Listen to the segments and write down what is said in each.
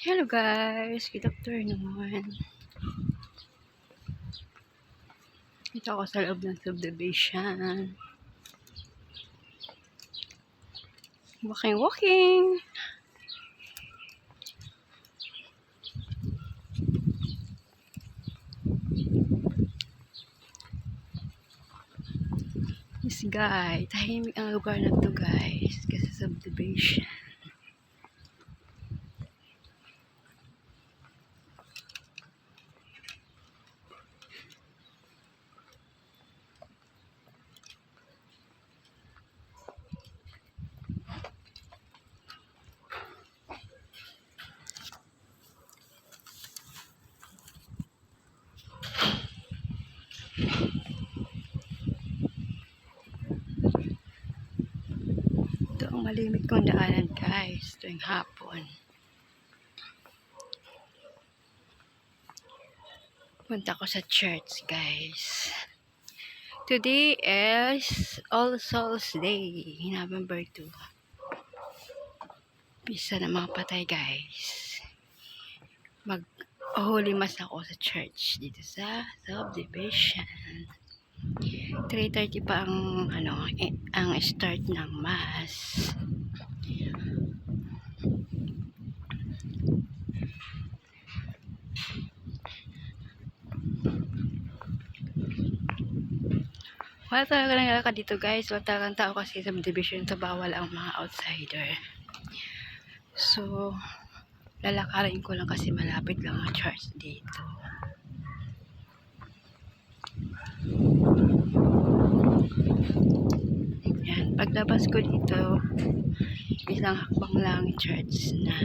Hello guys, good afternoon. Dito ako sa loob ng subdivision. Walking. Yes guys, tahimik ang lugar na to guys, kasi subdivision. Ito ang malimit kong daanan guys, tuwing hapon. Punta ko sa church guys. Today is All Souls Day, November 2. Pisa ng mga patay guys. Mag-holy mass ako sa church dito sa subdivision. 3:30 pa ang ang start ng mass. Wala talaga naglalakad dito guys. Wala talagang tao kasi sa subdivision to, bawal ang mga outsider. So, lalakarin ko lang kasi malapit lang ang church dito. Yan, paglabas ko dito, isang hakbang lang church na.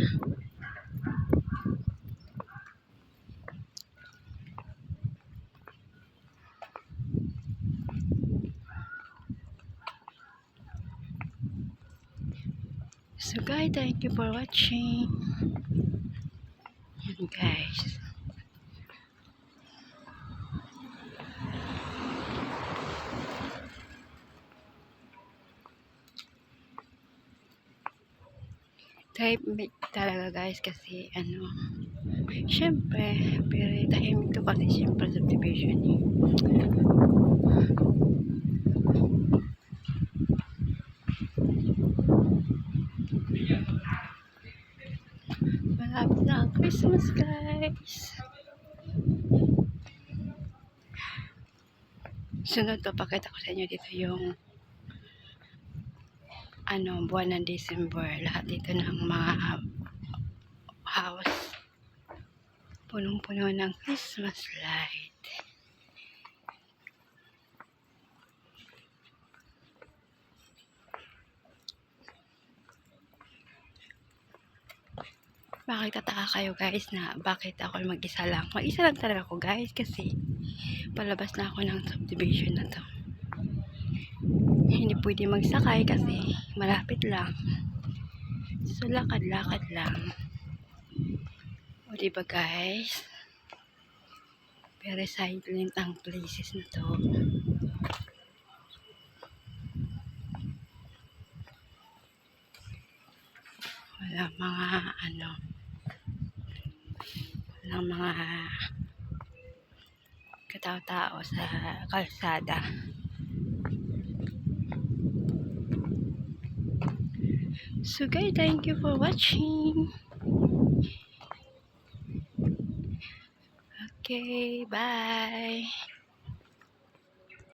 So guys, thank you for watching. Yan guys. Type talaga guys kasi syempre, pero tahimik to kasi syempre subdivision eh. Malapit na ang Christmas guys. Sunod to, pakita ko sa inyo dito yung buwan ng December. Lahat dito ng mga house punong-puno ng Christmas light. Makikitaka kayo guys na bakit ako mag-isa lang. Mag-isa lang talaga ako guys kasi palabas na ako ng subdivision na to. Hindi pwede magsakay kasi malapit lang. So lakad-lakad lang. O diba guys? Very silent ang places na to. Wala mga katao-tao sa kalsada. So guys, thank you for watching. Okay, bye.